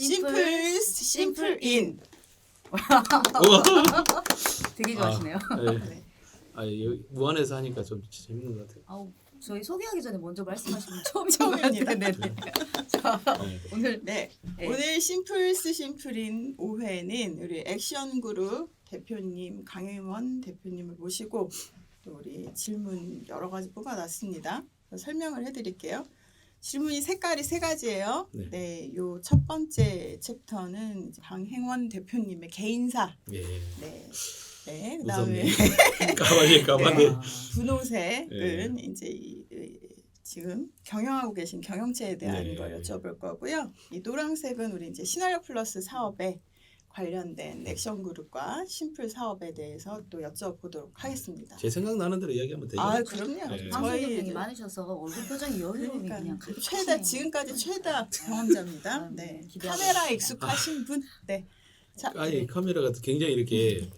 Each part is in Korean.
심플인. 되게 좋아하시네요. 네. 무안에서 하니까 좀 재밌는 것 같아요. 아우, 저희 소개하기 전에 먼저 말씀하시는 처음입니다. 네. 자, 네. 오늘 네. 네. 오늘 심플인 5회는 우리 액션그룹 대표님 강혜원 대표님을 모시고 또 우리 질문 여러 가지 뽑아놨습니다. 설명을 해드릴게요. 질문이 색깔이 세 가지예요. 네. 네, 요 첫 번째 챕터는 강혜원 대표님의 개인사. 예. 네. 네, 무섭네. 그다음에 까마네. 아, 분홍색은 이제 지금 경영하고 계신 경영체에 대한 네. 걸 여쭤볼 거고요. 이 노란색은 우리 이제 신활력 플러스 사업에 관련된 액션그룹과 심플 사업에 대해서 또 여쭤보도록 하겠습니다. 제 생각나는 대로 이야기하면 되죠. 아, 그럼요. 네. 방송 저희 경력이 많으셔서 얼굴 표정이 여유로움이 그러니까 그냥 가득 최다 차시네요. 지금까지 최다 경험자입니다. 아유, 네, 기대하고 카메라 있습니다. 익숙하신 분. 네, 자, 아니 카메라가 굉장히 이렇게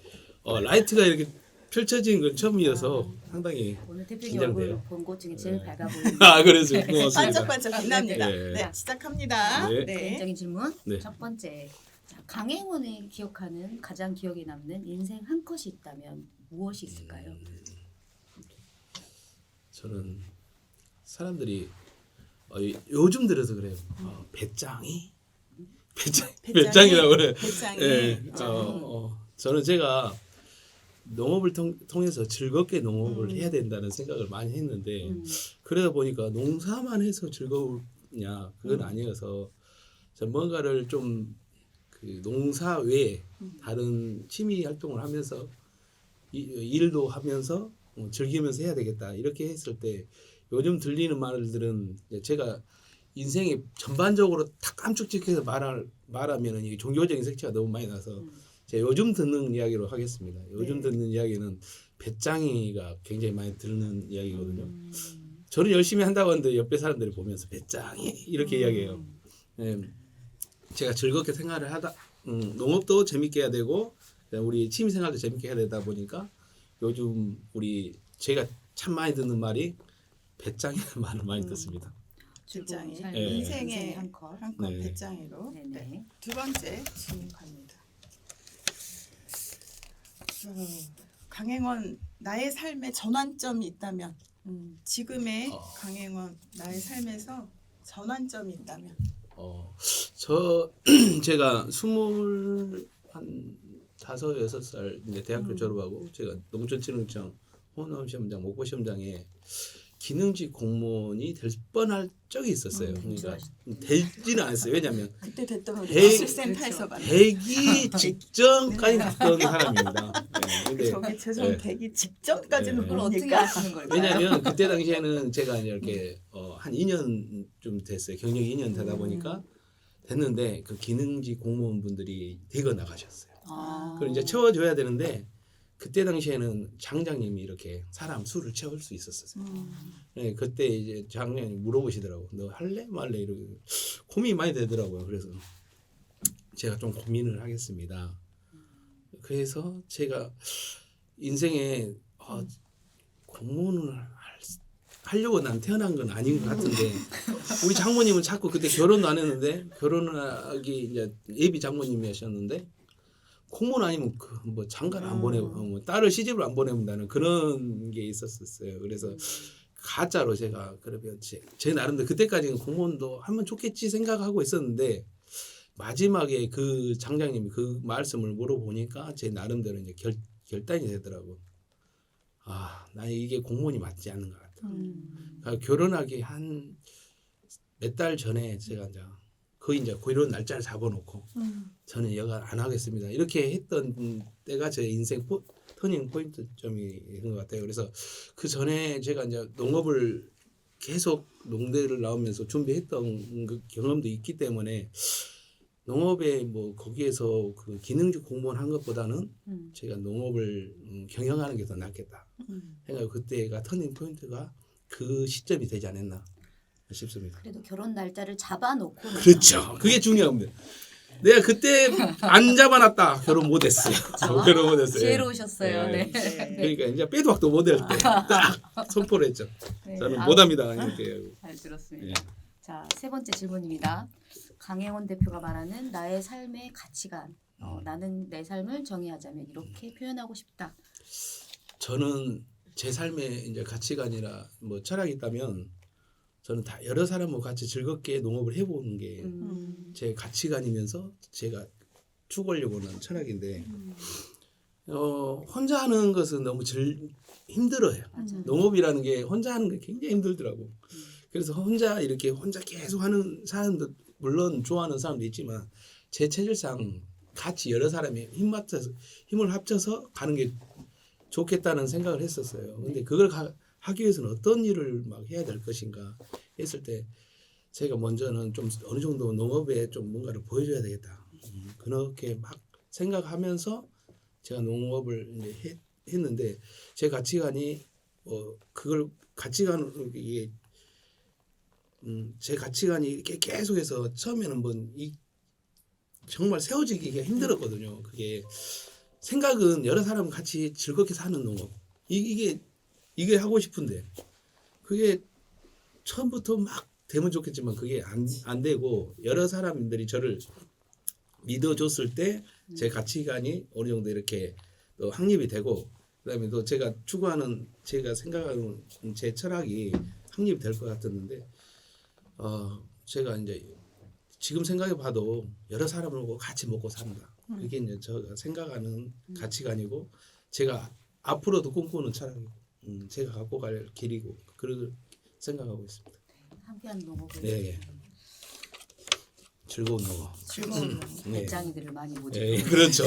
라이트가 이렇게 펼쳐진 건 처음이어서 상당히 오늘 대표님 긴장돼요. 얼굴 본 곳 중에 제일 네. 밝아 보이는 그래서 고맙습니다. 반짝반짝 빛납니다. 네. 네, 시작합니다. 네. 네. 개인적인 질문 네. 첫 번째. 자, 강행원이 기억하는 가장 기억에 남는 인생 한 컷이 있다면 무엇이 있을까요? 저는 사람들이 요즘 들어서 그래요. 배짱이 배짱이라고 그래. 배짱이. 예. 저는 제가 농업을 통해서 즐겁게 농업을 해야 된다는 생각을 많이 했는데 그러다 보니까 농사만 해서 즐거우냐 그건 아니어서 저 뭔가를 좀 그 농사 외에 다른 취미 활동을 하면서 일도 하면서 즐기면서 해야 되겠다 이렇게 했을 때 요즘 들리는 말들은 제가 인생이 전반적으로 다 깜찍해서 말하면은 이 종교적인 색채가 너무 많이 나서 제가 요즘 듣는 이야기로 하겠습니다. 요즘 네. 듣는 이야기는 배짱이가 굉장히 많이 듣는 이야기거든요. 저는 열심히 한다고 하는데 옆에 사람들이 보면서 배짱이 이렇게 이야기해요. 예, 제가 즐겁게 생활을 하다 농업도 재밌게 해야 되고 우리 취미생활도 재밌게 해야 되다 보니까 요즘 제가 참 많이 듣는 말이 배짱이라는 말을 많이 듣습니다. 배짱이. 삶, 네. 인생의 한 컷. 한컷 네. 배짱이로. 네네. 네. 두 번째 질문 갑니다. 강행원 나의 삶에 전환점이 있다면 지금의 강행원 나의 삶에서 전환점이 있다면 제가 25살 이제 대학교 졸업하고 제가 농촌진흥청 호남시험장 목포시험장에 기능직 공무원이 될 뻔할 적이 있었어요. 그러니까 되지는 않았어요. 왜냐하면 그때 됐던 우리 대- 기술센터에서 만난 되기 직전까지 갔던 사람입니다. 네, 근데 저기 죄송해요. 네. 되기 직전까지는 네. 그걸 어떻게 뭡니까? 아시는 걸까요? 왜냐하면 그때 당시에는 제가 이렇게 한 2년 좀 됐어요. 경력이 2년 되다 보니까 됐는데 그 기능직 공무원분들이 대거 나가셨어요. 아. 그걸 이제 채워줘야 되는데 그때 당시에는 장장님이 이렇게 사람 수를 채울 수 있었어요. 네, 그때 이제 장장님이 물어보시더라고. 너 할래 말래 이러고 고민이 많이 되더라고요. 그래서 제가 좀 고민을 하겠습니다. 그래서 제가 인생에 공무원을 하려고 난 태어난 건 아닌 것 같은데 우리 장모님은 자꾸 그때 결혼도 안 했는데 결혼을 하기 이제 예비 장모님이 하셨는데 공무원 아니면 뭐 장가를 안 보내고 뭐 딸을 시집을 안 보내본다는 그런 게 있었어요. 그래서 가짜로 제가 그러면 제 나름대로 그때까지는 공무원도 하면 좋겠지 생각하고 있었는데 마지막에 그 장장님이 그 말씀을 물어보니까 제 나름대로 이제 결단이 되더라고. 나 이게 공무원이 맞지 않는 것 같아. 그러니까 결혼하기 한 몇 달 전에 제가 이제 거의 이제 이런 날짜를 잡아놓고 저는 여가 안 하겠습니다. 이렇게 했던 때가 제 인생 터닝 포인트점이 된 것 같아요. 그래서 그 전에 제가 이제 농업을 계속 농대를 나오면서 준비했던 그 경험도 있기 때문에 농업에 뭐 거기에서 그 기능직 공무원 한 것보다는 제가 농업을 경영하는 게 더 낫겠다. 생각 그때가 터닝 포인트가 그 시점이 되지 않았나 싶습니다. 그래도 결혼 날짜를 잡아놓고 그렇죠. 그게 중요합니다. 내가 그때 안 잡아놨다 결혼 못했어요. 결혼 못했어요. 지혜로우셨어요. 네. 네. 그러니까 이제 빼도 박도 못할 때 딱 선포를 했죠. 네. 저는 아우, 못합니다 이렇게. 잘 들었습니다. 네. 자, 세 번째 질문입니다. 강혜원 대표가 말하는 나의 삶의 가치관. 나는 내 삶을 정의하자면 이렇게 표현하고 싶다. 저는 제 삶의 이제 가치관이라 뭐 철학이 있다면 저는 다 여러 사람과 같이 즐겁게 농업을 해보는 게 제 가치관이면서 제가 추구하려고 하는 철학인데 혼자 하는 것은 너무 힘들어요. 맞아. 농업이라는 게 혼자 하는 게 굉장히 힘들더라고. 그래서 혼자 계속 하는 사람도 물론 좋아하는 사람도 있지만 제 체질상 같이 여러 사람이 힘을 합쳐서 가는 게 좋겠다는 생각을 했었어요. 근데 그걸 하기 위해서는 어떤 일을 막 해야 될 것인가 했을 때 제가 먼저는 좀 어느 정도 농업에 좀 뭔가를 보여줘야 되겠다. 그렇게 막 생각하면서 제가 농업을 이제 했는데 제 가치관이 그걸 가치관으로 이게 제 가치관이 이렇게 계속해서 처음에는 정말 세워지기가 힘들었거든요. 그게 생각은 여러 사람 같이 즐겁게 사는 농업 이게 하고 싶은데 그게 처음부터 막 되면 좋겠지만 그게 안 되고 여러 사람들이 저를 믿어줬을 때 제 가치관이 어느 정도 이렇게 또 확립이 되고 그다음에 또 제가 추구하는 제가 생각하는 제 철학이 확립이 될 것 같았는데 제가 이제 지금 생각해 봐도 여러 사람하고 같이 먹고 산다. 그게 이제 제가 생각하는 가치관이고 제가 앞으로도 꿈꾸는 철학이고 제가 갖고 갈 길이고 그렇게 생각하고 있습니다. 함께하는 농업을. 네. 즐거운 농업. 즐거운 농업. 네. 배짱이들을 많이 모집고. 네, 그렇죠.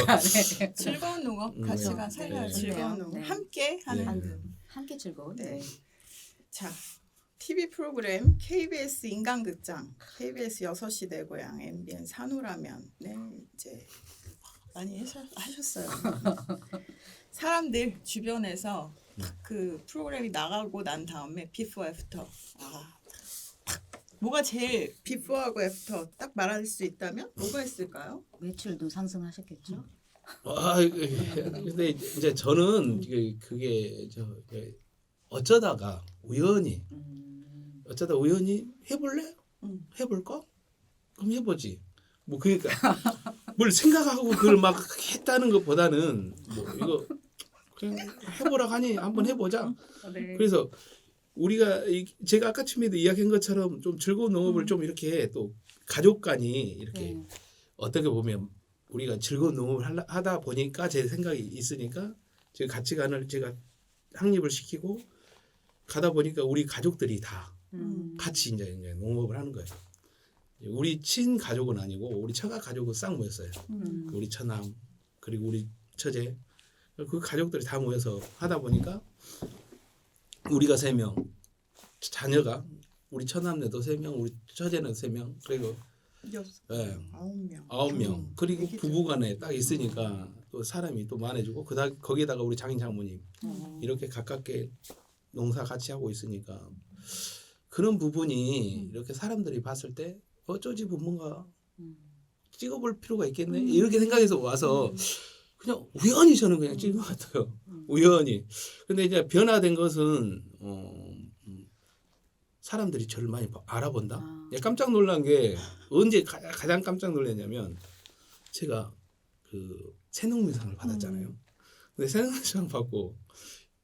네. 즐거운 농업 가치관 살려야 네. 즐거운 농업 네. 함께 하는 네. 함께 즐거운. 네. 네. 자, TV 프로그램 KBS 인간극장, KBS 6시 내 고향, MBN 산후라면 이제 많이 하셨어요. 사람들 주변에서 그 프로그램이 나가고 난 다음에 비포 애프터 뭐가 제일 비포하고 애프터 딱 말할 수 있다면 뭐가 있을까요? 매출도 상승하셨겠죠? 근데 이제 저는 그게 어쩌다가 우연히 해볼래? 해볼까? 그럼 해보지. 뭐 그러니까 뭘 생각하고 그걸 막 했다는 것보다는 뭐 이거 그냥 해보라 하니 한번 해보자. 네. 그래서 우리가 제가 아까 처음에도 이야기한 것처럼 좀 즐거운 농업을 좀 이렇게 또 가족 간이 이렇게 네. 어떻게 보면 우리가 즐거운 농업을 하다 보니까 제 생각이 있으니까 제 가치관을 제가 확립을 시키고 가다 보니까 우리 가족들이 다 같이 이제 농업을 하는 거예요. 우리 친 가족은 아니고 우리 처가 가족은 싹 모였어요. 우리 처남 그리고 우리 처제 그 가족들이 다 모여서 하다 보니까 우리가 3명 자녀가 우리 처남네도 3명 우리 처제는 3명 그리고 9명 9명 그리고 부부간에 딱 있으니까 또 사람이 또 많아지고 거기에다가 우리 장인 장모님 이렇게 가깝게 농사 같이 하고 있으니까 그런 부분이 이렇게 사람들이 봤을 때 어쩌지 뭔가 찍어볼 필요가 있겠네 이렇게 생각해서 와서 그냥 우연히 저는 그냥 찍은 것 같아요. 우연히. 근데 이제 변화된 것은 사람들이 저를 많이 알아본다. 깜짝 놀란 게 언제 가장 깜짝 놀랐냐면 제가 그 새농민상을 받았잖아요. 근데 새농민상 받고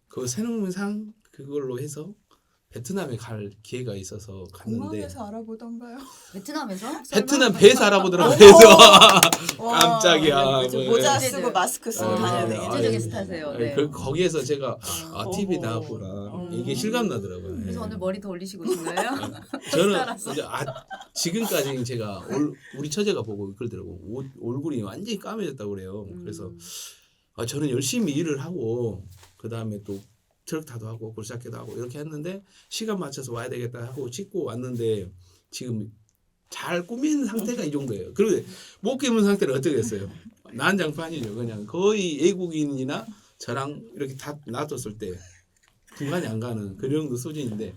그 새농민상 그걸로 해서 베트남에 갈 기회가 있어서 갔는데 공항에서 알아보던가요? 베트남에서? 베트남 배에서 알아보더라고요. 그래서 깜짝이야. 네, 뭐. 모자 쓰고 마스크 쓰고 다녀야 네. 되겠네. 대표적인 스타세요. 네. 거기에서 제가 TV 어머. 나왔구나. 이게 실감 나더라고요. 그래서 예. 오늘 머리 더 올리시고 오신 거예요? 저는 이제 지금까지 제가 우리 처제가 보고 그러더라고. 얼굴이 완전히 까매졌다고 그래요. 그래서 저는 열심히 일을 하고 그 다음에 또 트럭타도 하고 굴삭기도 하고 이렇게 했는데 시간 맞춰서 와야 되겠다 하고 찍고 왔는데 지금 잘 꾸민 상태가 이 정도예요. 그리고 못 꾸민 상태는 어떻게 됐어요? 난장판이죠. 그냥 거의 외국인이나 저랑 이렇게 다 놔뒀을 때 중간에 안 가는 그 정도 수준인데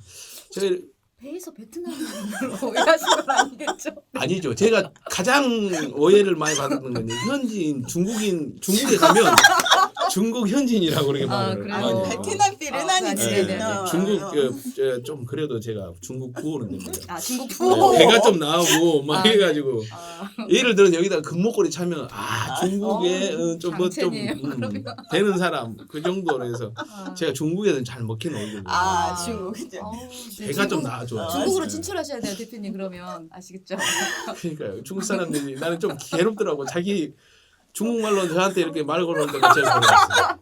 저희 배에서 베트남으로 오해하신 건 아니겠죠? 아니죠. 제가 가장 오해를 많이 받는 건 현지인 중국에 가면 중국 현지인이라고 그렇게 말을 그래요? 많이 해요. 베트남 필은 아니지. 네, 네, 네. 중국 좀 그래도 제가 중국 구호는 됩니다. 중국 네, 부. 배가 좀 나오고 막 네. 해가지고 예를 들어 여기다 금목걸이 차면 중국에 좀 뭐 좀 장첸이에요, 되는 사람 그 정도로 해서 제가 중국에는 잘 먹긴 오거든요. 중국 이제. 배가 좀 나와줘. 중국으로 네. 진출하셔야 돼요, 대표님. 그러면 아시겠죠? 그러니까요. 중국 사람들이 나는 좀 괴롭더라고. 자기 중국말로 저한테 이렇게 말 걸어올 때가 제일 괴로웠어요.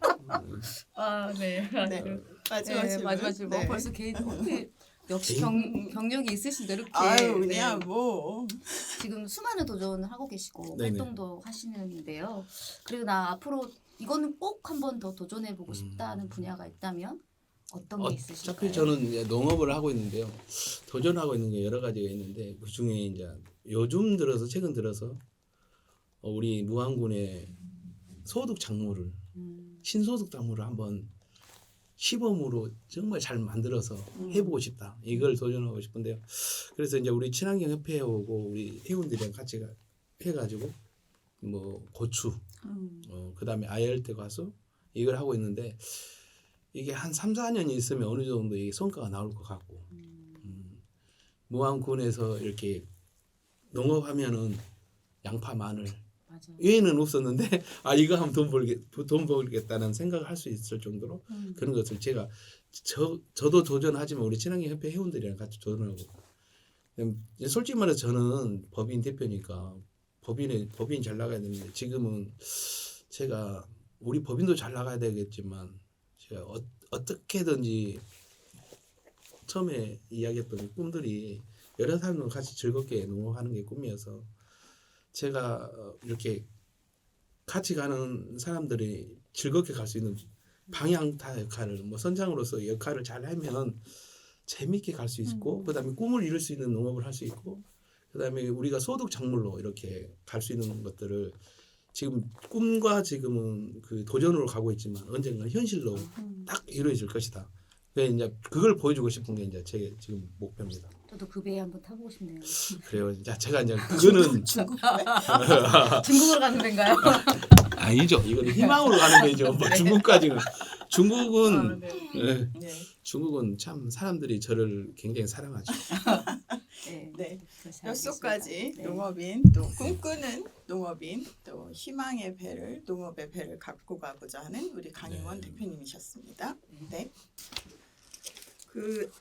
네. 네. 마지막 질문. 마지막 질문. 네. 벌써 개인 어떻게 역시 경력이 있으신데 이렇게 아유 그냥 네. 뭐. 지금 수많은 도전을 하고 계시고 네네. 활동도 하시는데요. 그리고 나 앞으로 이거는 꼭 한 번 더 도전해 보고 싶다는 분야가 있다면 어떤 게 있으실까요? 어차피 저는 이제 농업을 하고 있는데요. 도전하고 있는 게 여러 가지가 있는데 그 중에 이제 요즘 들어서 최근 들어서 우리 무안군의 소득 작물을 신소득 작물을 한번 시범으로 정말 잘 만들어서 해보고 싶다. 이걸 도전하고 싶은데요. 그래서 이제 우리 친환경 협회하고 우리 회원들이랑 같이 해가지고 뭐 고추, 그다음에 아열대 과수 이걸 하고 있는데 이게 한 3, 4년이 있으면 어느 정도 이 성과가 나올 것 같고 무안군에서 이렇게 농업하면은 양파, 마늘 맞아. 외에는 없었는데 이거 하면 돈 벌겠다는 생각을 할 수 있을 정도로 그런 것을 제가 저도 도전하지만 우리 친환경 협회 회원들이랑 같이 도전하고 솔직히 말해서 저는 법인 대표니까 법인 잘 나가야 되는데 지금은 제가 우리 법인도 잘 나가야 되겠지만 제가 어떻게든지 처음에 이야기했던 꿈들이 여러 사람과 같이 즐겁게 농업하는 게 꿈이어서 제가 이렇게 같이 가는 사람들이 즐겁게 갈 수 있는 방향타 역할을 뭐 선장으로서 역할을 잘 하면 재밌게 갈 수 있고 그다음에 꿈을 이룰 수 있는 농업을 할 수 있고 그다음에 우리가 소득 작물로 이렇게 갈 수 있는 것들을 지금 꿈과 지금은 그 도전으로 가고 있지만 언젠가 현실로 딱 이루어질 것이다. 그래서 이제 그걸 보여주고 싶은 게 이제 제 지금 목표입니다. 저도 그 배에 한번 타보고 싶네요. 그래요. 이제 제가 이제 그거는 중국으로 가는 데인가요? 아니죠. 이거는 희망으로 가는 배죠. 뭐 중국까지는 중국은 네. 중국은 참 사람들이 저를 굉장히 사랑하죠. 네. 그렇지 뼛속까지 않겠습니까? 네. 농업인 또 꿈꾸는 농업인 또 희망의 배를 농업의 배를 갖고 가고자 하는 우리 강용원 네. 대표님이셨습니다. 네. 그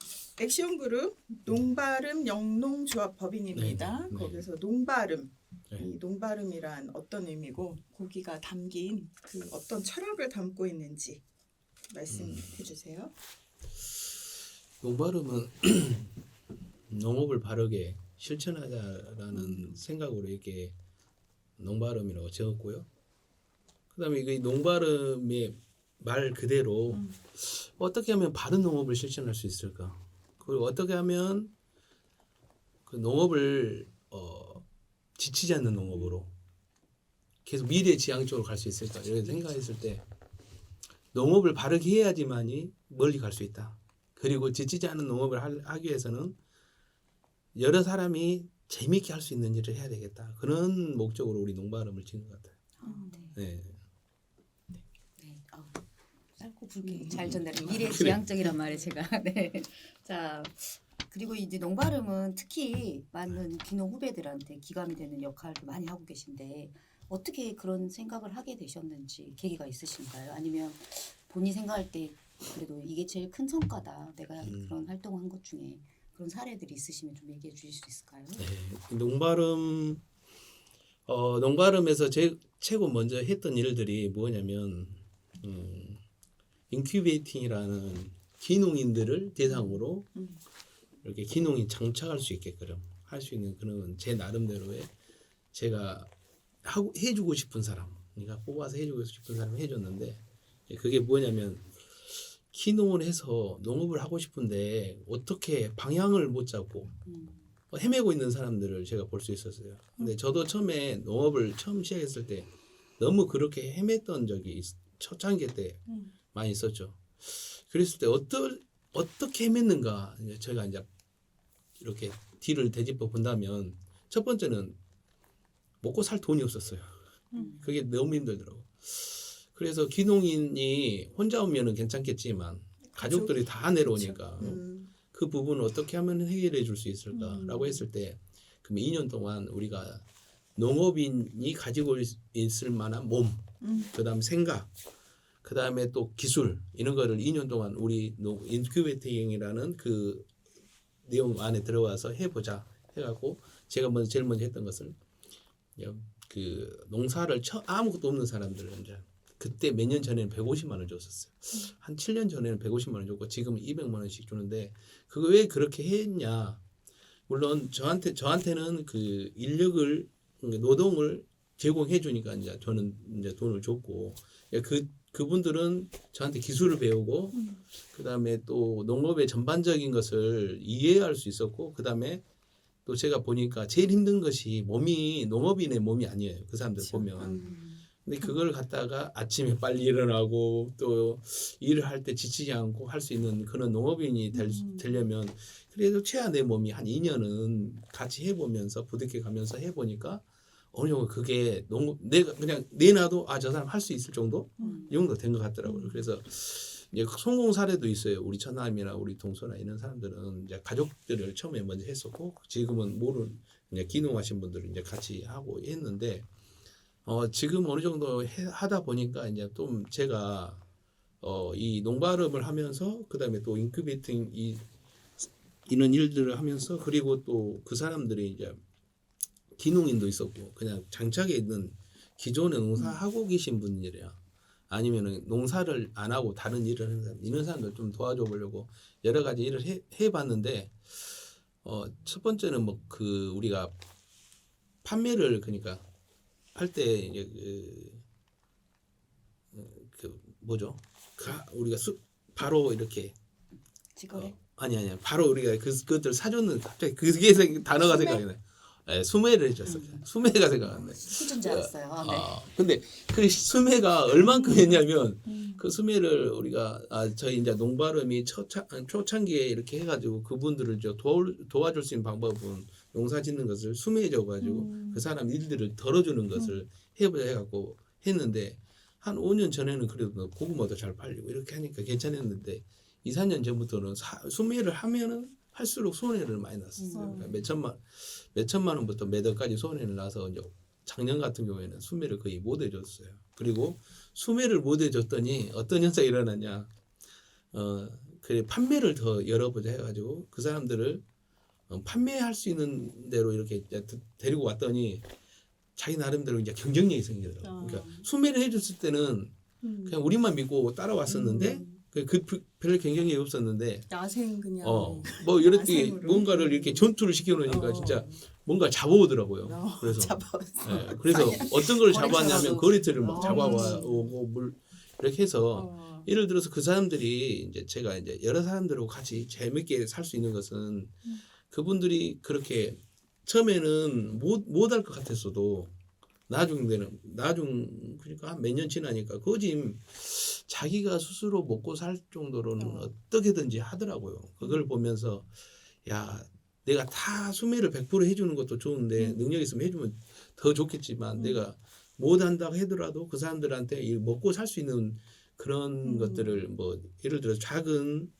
액션그룹 농바름 영농조합 법인입니다. 네, 네. 거기서 농바름 네. 이 농바름이란 어떤 의미고 거기가 담긴 그 어떤 철학을 담고 있는지 말씀해 주세요. 농바름은 농업을 바르게 실천하자라는 생각으로 이렇게 농바름이라고 적었고요. 그다음에 이 농바름의 말 그대로 어떻게 하면 바른 농업을 실천할 수 있을까? 그리고 어떻게 하면 그 농업을 지치지 않는 농업으로 계속 미래지향적으로 갈 수 있을까? 이렇게 생각했을 때 농업을 바르게 해야지만이 멀리 갈 수 있다. 그리고 지치지 않는 농업을 하기 위해서는 여러 사람이 재미있게 할 수 있는 일을 해야 되겠다. 그런 목적으로 우리 농바름을 지은 것 같아요. 네. 네. 짧고 굵게 잘 전달해. 미래지향적이란 말에 제가 네. 자 그리고 이제 농바름은 특히 많은 귀농 후배들한테 기감이 되는 역할도 많이 하고 계신데 어떻게 그런 생각을 하게 되셨는지 계기가 있으신가요? 아니면 본인이 생각할 때 그래도 이게 제일 큰 성과다. 내가 그런 활동한 것 중에 그런 사례들이 있으시면 좀 얘기해 주실 수 있을까요? 네. 농바름에서 최고 먼저 했던 일들이 뭐냐면 인큐베이팅이라는 기농인들을 대상으로 이렇게 기농이 장착할 수 있게끔 할 수 있는 그런 제 나름대로의 제가 해주고 싶은 사람, 그러니까 뽑아서 해주고 싶은 사람 해줬는데 그게 뭐냐면 기농을 해서 농업을 하고 싶은데 어떻게 방향을 못 잡고 헤매고 있는 사람들을 제가 볼 수 있었어요. 근데 저도 처음에 농업을 처음 시작했을 때 너무 그렇게 헤맸던 적이 초창기 때 많이 있었죠. 그랬을 때 어떻게 헤맸는가 이제 제가 이제 이렇게 뒤를 되짚어 본다면 첫 번째는 먹고 살 돈이 없었어요. 그게 너무 힘들더라고. 그래서 기농인이 혼자 오면은 괜찮겠지만 가족들이 다 내려오니까 그 부분을 어떻게 하면 해결해 줄 수 있을까라고 했을 때 그럼 2년 동안 우리가 농업인이 가지고 있을 만한 몸, 그다음 생각, 그다음에 또 기술 이런 거를 2년 동안 우리 인큐베이팅이라는 그 내용 안에 들어와서 해보자 해갖고 제가 제일 먼저 했던 것을 그 농사를 아무것도 없는 사람들은 이제 그때 몇 년 전에는 150만 원 줬었어요. 한 7년 전에는 150만 원 줬고 지금은 200만 원씩 주는데 그거 왜 그렇게 했냐? 물론 저한테는 그 인력을 노동을 제공해 주니까 이제 저는 이제 돈을 줬고 그분들은 저한테 기술을 배우고 그다음에 또 농업의 전반적인 것을 이해할 수 있었고 그다음에 또 제가 보니까 제일 힘든 것이 몸이 농업인의 몸이 아니에요. 그 사람들 보면. 근데 그걸 갖다가 아침에 빨리 일어나고 또 일을 할 때 지치지 않고 할 수 있는 그런 농업인이 되려면 그래도 최하 내 몸이 한 2년은 같이 해보면서 부득이 가면서 해보니까 어느 정도 그게 내가 그냥 내놔도 저 사람 할 수 있을 정도 이 정도 된 것 같더라고요. 그래서 이제 성공 사례도 있어요. 우리 처남이나 우리 동서나 이런 사람들은 이제 가족들을 처음에 먼저 했었고 지금은 모르는 이제 기농하신 분들을 이제 같이 하고 했는데 지금 어느 정도 하다 보니까 이제 좀 제가 이 농발음을 하면서 그다음에 또 인큐베이팅 이런 일들을 하면서 그리고 또 그 사람들이 이제 기농인도 있었고 그냥 장착에 있는 기존에 농사하고 계신 분들이야. 아니면은 농사를 안 하고 다른 일을 하는 사람 이런 사람들 좀 도와줘 보려고 여러 가지 일을 해봤는데 첫 번째는 뭐 그 우리가 판매를 그러니까 할 때 이제 그 뭐죠? 우리가 바로 이렇게 직거래? 아니 바로 우리가 그것들 사줬는 갑자기 그게 단어가 생각이 나요. 네, 수매를 해줬어요. 수매가 생각났네. 수준 줄 알았어요. 네. 근데 그 수매가 얼만큼 했냐면 그 수매를 우리가 저희 이제 농발음이 초창기에 이렇게 해가지고 그분들을 도와줄 수 있는 방법은 농사 짓는 것을 수매해줘 가지고 그 사람 일들을 덜어주는 것을 해보자 해갖고 했는데 한 5년 전에는 그래도 고구마도 잘 팔리고 이렇게 하니까 괜찮았는데 2, 4년 전부터는 수매를 하면은 할수록 손해를 많이 났었어요. 그러니까 몇 천만 원부터 몇 억까지 손해를 나서 이제 작년 같은 경우에는 수매를 거의 못 해줬어요. 그리고 수매를 못 해줬더니 어떤 현상이 일어났냐? 그래 판매를 더 열어보자 해가지고 그 사람들을 판매할 수 있는 대로 이렇게 데리고 왔더니 자기 나름대로 이제 경쟁력이 생기더라고요. 그러니까 수매를 해줬을 때는 그냥 우리만 믿고 따라왔었는데 별 경쟁력이 없었는데 야생 그냥 뭐 이렇게 야생으로. 뭔가를 이렇게 전투를 시켜놓으니까 진짜 뭔가 잡아오더라고요. 그래서 그래서 어떤 걸 잡아왔냐면 거리틀을 막 잡아오고 이렇게 해서 예를 들어서 그 사람들이 이제 제가 이제 여러 사람들하고 같이 재밌게 살 수 있는 것은 그분들이 그렇게 처음에는 못 할 것 같았어도 나중 그러니까 한 몇 년 지나니까 거짐 자기가 스스로 먹고 살 정도로는 어떻게든지 하더라고요. 그걸 보면서 야 내가 다 수매를 100% 해주는 것도 좋은데 능력 있으면 해주면 더 좋겠지만 내가 못 한다고 하더라도 그 사람들한테 먹고 살 수 있는 그런 것들을 뭐 예를 들어 작은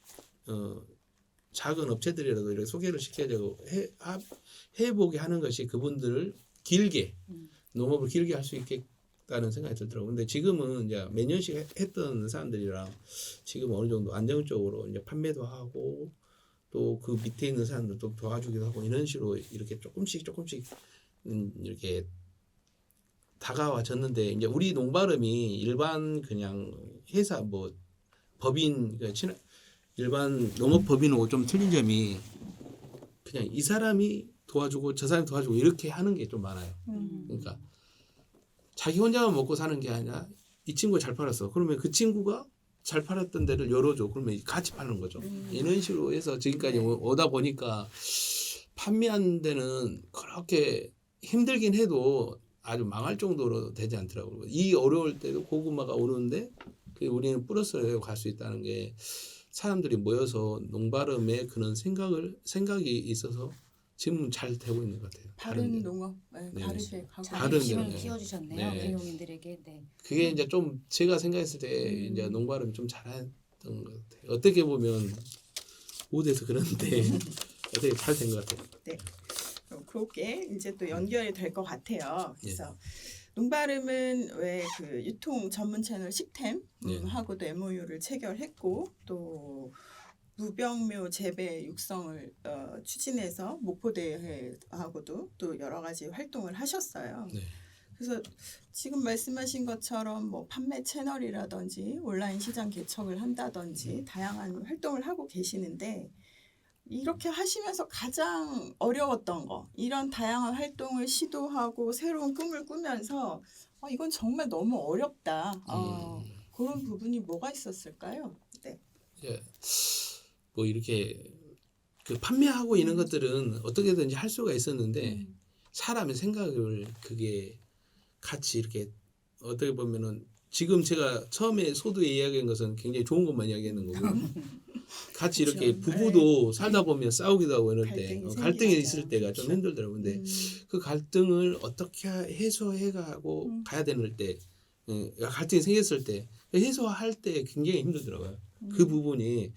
업체들이라도 이렇게 소개를 시켜주고 해보게 하는 것이 그분들을 길게 농업을 길게 할 수 있겠다는 생각이 들더라고요. 근데 지금은 이제 몇 년씩 했던 사람들이랑 지금 어느 정도 안정적으로 이제 판매도 하고 또 그 밑에 있는 사람들도 도와주기도 하고 이런 식으로 이렇게 조금씩 이렇게 다가와졌는데 이제 우리 농발음이 일반 그냥 회사 뭐 법인 일반 농업 법인하고 좀 틀린 점이 그냥 이 사람이 도와주고 저 사람이 도와주고 이렇게 하는 게 좀 많아요. 그러니까 자기 혼자만 먹고 사는 게 아니라 이 친구가 잘 팔았어. 그러면 그 친구가 잘 팔았던 데를 열어줘. 그러면 같이 파는 거죠. 이런 식으로 해서 지금까지 오다 보니까 판매한 데는 그렇게 힘들긴 해도 아주 망할 정도로 되지 않더라고요. 이 어려울 때도 고구마가 오르는데 우리는 플러스로 갈 수 있다는 게 사람들이 모여서 농발음에 그런 생각이 있어서 지금 잘 되고 있는 것 같아요. 바른 데는. 농업, 네, 네. 바르게 가고 잘 다른 힘을 데는, 키워주셨네요. 네. 귀농인들에게. 네. 그게 이제 좀 제가 생각했을 때 이제 농발음이 좀 잘했던 것 같아요. 어떻게 보면 못해서 그런데 어떻게 잘 된 것 같아요. 네. 그렇게 이제 또 연결이 될 것 같아요. 예. 그래서 농발음은 왜 그 유통 전문 채널 식템 예. 하고도 MOU를 체결했고 또 무병묘 재배 육성을 추진해서 목포대회하고도 또 여러 가지 활동을 하셨어요. 네. 그래서 지금 말씀하신 것처럼 뭐 판매 채널이라든지 온라인 시장 개척을 한다든지 다양한 활동을 하고 계시는데 이렇게 하시면서 가장 어려웠던 거 이런 다양한 활동을 시도하고 새로운 꿈을 꾸면서 이건 정말 너무 어렵다. 그런 부분이 뭐가 있었을까요? 네. 예. 뭐 이렇게 그 판매하고 이런 것들은 어떻게든지 할 수가 있었는데 사람의 생각을 그게 같이 이렇게 어떻게 보면은 지금 제가 처음에 소두에 이야기한 것은 굉장히 좋은 것만 이야기하는 거고 같이 이렇게 그렇죠. 부부도 살다 보면 싸우기도 하고 이럴 때 갈등이 갈등이 생기잖아요. 있을 때가 좀 그렇죠. 힘들더라고요. 근데 그 갈등을 어떻게 해소해가고 가야 되는 때 갈등이 생겼을 때 해소할 때 굉장히 힘들더라고요. 그 부분이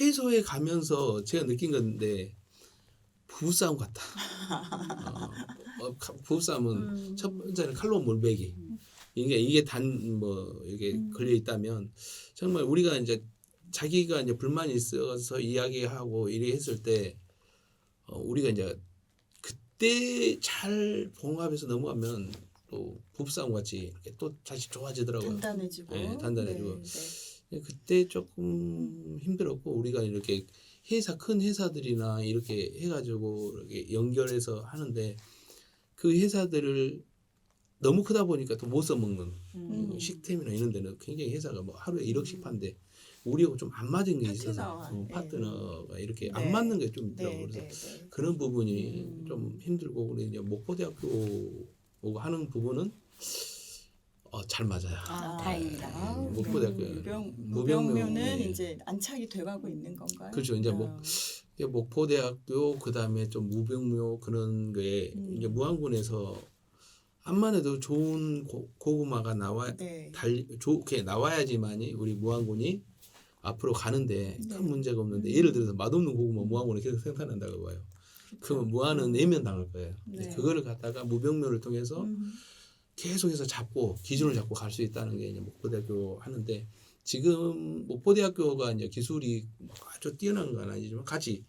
해소해 가면서 제가 느낀 건데 부부싸움 같다. 부부싸움은 첫 번째는 칼로 물베기. 이게 단 뭐 이게 걸려 있다면 정말 우리가 이제 자기가 이제 불만이 있어서 이야기하고 이래 했을 때 우리가 이제 그때 잘 봉합해서 넘어가면 또 부부싸움 같이 이렇게 또 다시 좋아지더라고요. 단단해지고. 네, 단단해지고. 네, 네. 그때 조금 힘들었고 우리가 이렇게 큰 회사들이나 이렇게 해가지고 이렇게 연결해서 하는데 그 회사들을 너무 크다 보니까 또 못 써먹는 식템이나 이런 데는 굉장히 회사가 뭐 하루에 1억씩 판대 우리하고 좀 안 맞은 게 있어서 파트너와, 네. 파트너가 이렇게 네. 안 맞는 게 좀 네, 있더라고요. 그래서 네, 네. 그런 부분이 좀 힘들고 우리 이제 목포대학교 오고 하는 부분은 잘 맞아요. 다행이다. 목포대학교 무병묘는 네. 이제 안착이 돼가고 있는 건가요? 그렇죠. 이제 목포대학교 그다음에 좀 무병묘 그런 게 이제 무안군에서 암만 해도 좋은 고구마가 네. 좋게 나와야지만이 우리 무안군이 앞으로 가는데 네. 큰 문제가 없는데 예를 들어서 맛없는 고구마 무안군에 계속 생산한다고 봐요. 그러면 무안은 내면 당할 거예요. 네. 그거를 갖다가 무병묘를 통해서 계속해서 잡고 기준을 잡고 갈 수 있다는 게 이제 목포대학교 하는데 지금 목포대학교가 이제 기술이 아주 뛰어난 건 아니지만 같이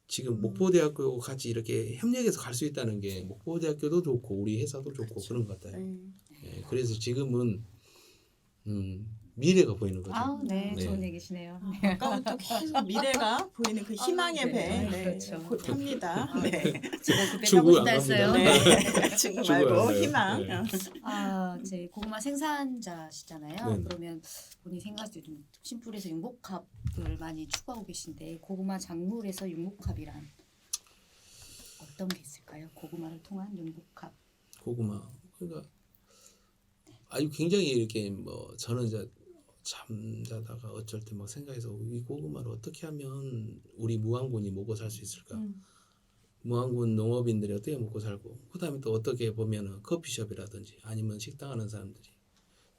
지금 목포대학교 같이 이렇게 협력해서 갈 수 있다는 게 목포대학교도 좋고 우리 회사도 좋고 그렇죠. 그런 것 같아요. 네. 예, 그래서 지금은 미래가 보이는 거죠. 네, 네. 좋은 얘기시네요. 아까부터 계속 미래가 보이는 그 희망의 네. 배. 네. 그렇죠. 곧 탑니다. 네. 저거 그 중국 배타고 안 싶다 했어요. 갑니다. 네. 친구 중국 말고 알아요. 희망. 네. 제 고구마 생산자시잖아요. 네. 그러면 본인 생각할 때 좀 심플해서 융복합을 많이 추구하고 계신데 고구마 작물에서 융복합이란 어떤 게 있을까요? 고구마를 통한 융복합. 고구마 그러니까 아주 굉장히 이렇게 뭐 저는 이제 잠자다가 어쩔 때 막 생각해서 이 고구마를 어떻게 하면 우리 무안군이 먹고 살 수 있을까? 무안군 농업인들이 어떻게 먹고 살고 그다음에 또 어떻게 보면은 커피숍이라든지 아니면 식당 하는 사람들이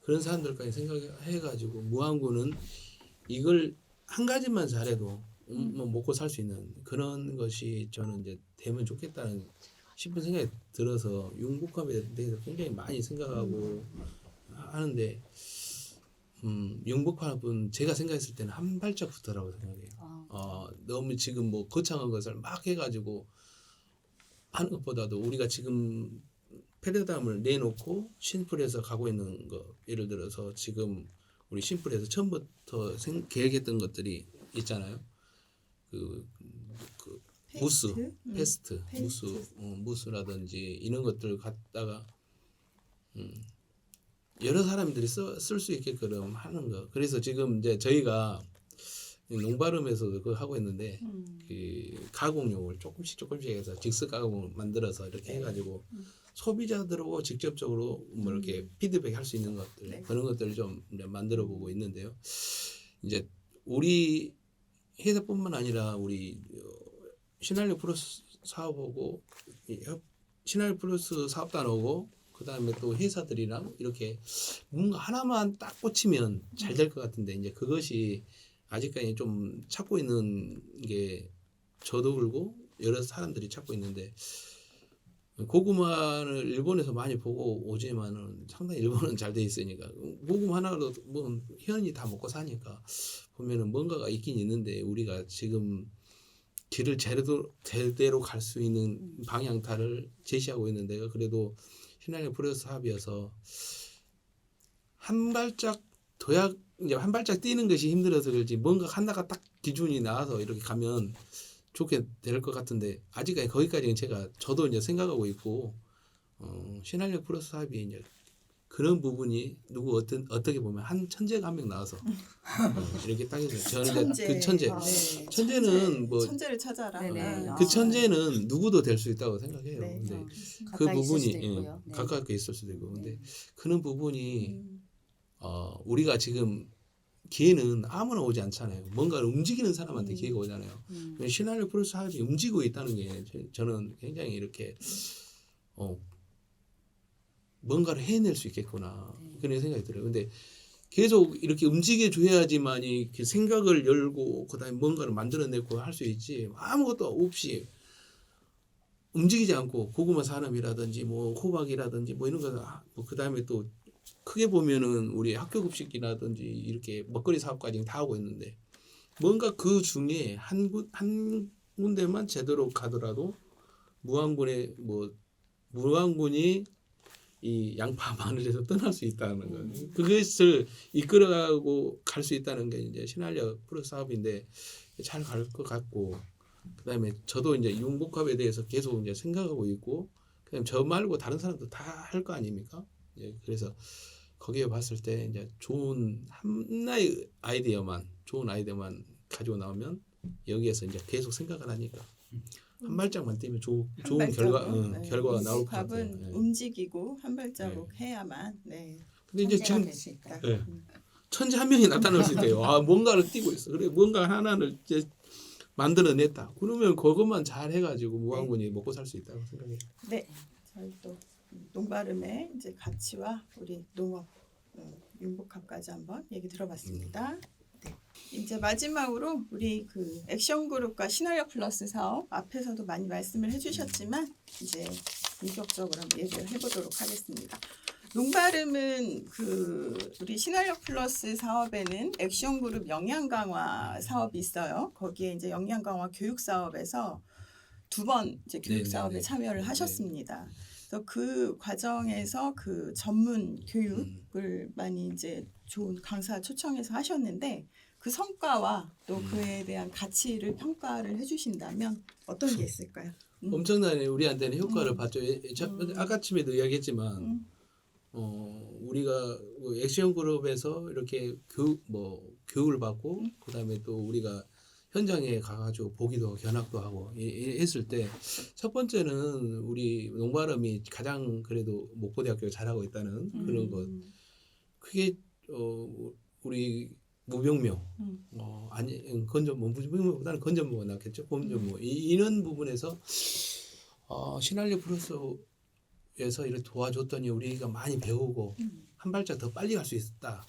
그런 사람들까지 생각해가지고 무안군은 이걸 한 가지만 잘해도 뭐 먹고 살 수 있는 그런 것이 저는 이제 되면 좋겠다는 싶은 생각이 들어서 융복합에 대해서 굉장히 많이 생각하고 하는데 융복합은 제가 생각했을 때는 한 발짝부터라고 생각해요. 너무 지금 뭐 거창한 것을 막 해가지고 하는 것보다도 우리가 지금 패러다임을 내놓고 심플해서 가고 있는 거 예를 들어서 지금 우리 심플해서 처음부터 계획했던 것들이 있잖아요. 그 무스, 페스트, 무스라든지 이런 것들 갖다가 여러 사람들이 쓸 수 있게끔 하는 거. 그래서 지금 이제 저희가 농발음에서도 그거 하고 있는데 그 가공용을 조금씩 해서 직수 가공을 만들어서 이렇게 해가지고 소비자들하고 직접적으로 뭐 이렇게 피드백 할 수 있는 것들 네. 그런 것들을 좀 이제 만들어 보고 있는데요. 이제 우리 회사뿐만 아니라 우리 시나리오 사업하고 시나리오 플러스 사업단하고 그다음에 또 회사들이랑 이렇게 뭔가 하나만 딱 꽂히면 잘 될 것 같은데 이제 그것이 아직까지 좀 찾고 있는 게 저도 그렇고 여러 사람들이 찾고 있는데 고구마를 일본에서 많이 보고 오지만은 상당히 일본은 잘 돼 있으니까 고구마 하나로 뭐 현이 다 먹고 사니까 보면은 뭔가가 있긴 있는데 우리가 지금 길을 제대로 갈 수 있는 방향타를 제시하고 있는 데가 그래도 시나리오 플러스 사업이어서 한 발짝 더야 이제 한 발짝 뛰는 것이 힘들어서 그렇지 뭔가 하나가 딱 기준이 나와서 이렇게 가면 좋게 될 것 같은데 아직까지 거기까지는 저도 이제 생각하고 있고 시나리오 플러스 사업이 이제 그런 부분이 어떻게 보면 한 천재가 한 명 나와서 이렇게 딱 해서 저는 이제 그 천재 네, 천재는 뭐 천재를 찾아라. 네네. 아, 그 천재는 누구도 될 수 있다고 생각해요. 네. 근데 어, 그 가까이 있을 부분이 수도 있고요. 네. 가깝게 있을 수도 있고 근데 그런 부분이 음, 우리가 지금 기회는 아무나 오지 않잖아요. 뭔가를 움직이는 사람한테 기회가 오잖아요. 시나리오 플러스 사업이 움직이고 있다는 게 저는 굉장히 이렇게 뭔가를 해낼 수 있겠구나 그런 생각이 들어요. 근데 계속 이렇게 움직여 줘야지만이 생각을 열고 그다음에 뭔가를 만들어내고 할 수 있지 아무것도 없이 움직이지 않고 고구마 산업이라든지 뭐 호박이라든지 뭐 이런 거뭐 그다음에 또 크게 보면은 우리 학교 급식이라든지 이렇게 먹거리 사업까지 다 하고 있는데 뭔가 그 중에 한 군데만 제대로 가더라도 무항군이 이 양파 마늘에서 떠날 수 있다는 거. 그것을 이끌어가고 갈 수 있다는 게 이제 시나리오 플러스 사업인데 잘 갈 것 같고 그다음에 저도 이제 융복합에 대해서 계속 이제 생각하고 있고 그다음 저 말고 다른 사람도 다 할 거 아닙니까? 예, 그래서 거기에 봤을 때 이제 좋은 좋은 아이디어만 가지고 나오면 여기에서 이제 계속 생각을 하니까 한 발짝만 뛰면 좋은 결과가 나올 것 같아요. 밥은 예. 움직이고 한 발자국 해야만. 네. 근데 이제 천재가 지금 될 수 있다. 예, 천재 한 명이 나타날 수 있대요. 뭔가를 뛰고 있어. 그래 뭔가 하나를 이제 만들어냈다. 그러면 그것만 잘 해가지고 무항군이 먹고 살 수 있다고 생각해요. 네. 저희 또 농발음의 이제 가치와 우리 농업 융복합까지 한번 얘기 들어봤습니다. 네. 이제 마지막으로 우리 그 액션그룹과 시나리오 플러스 사업 앞에서도 많이 말씀을 해주셨지만 이제 본격적으로 한번 얘기를 해보도록 하겠습니다. 농발음은 그 우리 시나리오 플러스 사업에는 액션그룹 영양 강화 사업이 있어요. 거기에 이제 영양 강화 교육 사업에서 2번 이제 교육 사업에 참여를 하셨습니다. 그래서 그 과정에서 그 전문 교육을 많이 이제 좋은 강사 초청해서 하셨는데 그 성과와 또 그에 대한 가치를 평가를 해주신다면 어떤 게 있을까요? 엄청나게 우리한테는 효과를 봤죠. 아까쯤에도 이야기했지만 우리가 액션 그룹에서 이렇게 교육을 받고 그다음에 또 우리가 현장에 가가지고 보기도 견학도 하고 했을 때 첫 번째는 우리 농발음이 가장 그래도 목포대학교가 잘하고 있다는 그런 것. 그게 우리 무병묘 무병묘보다는 건전무가 낫겠죠. 건전무 이런 부분에서 시나리오 플러스에서 이렇게 도와줬더니 우리가 많이 배우고 한 발짝 더 빨리 갈 수 있었다.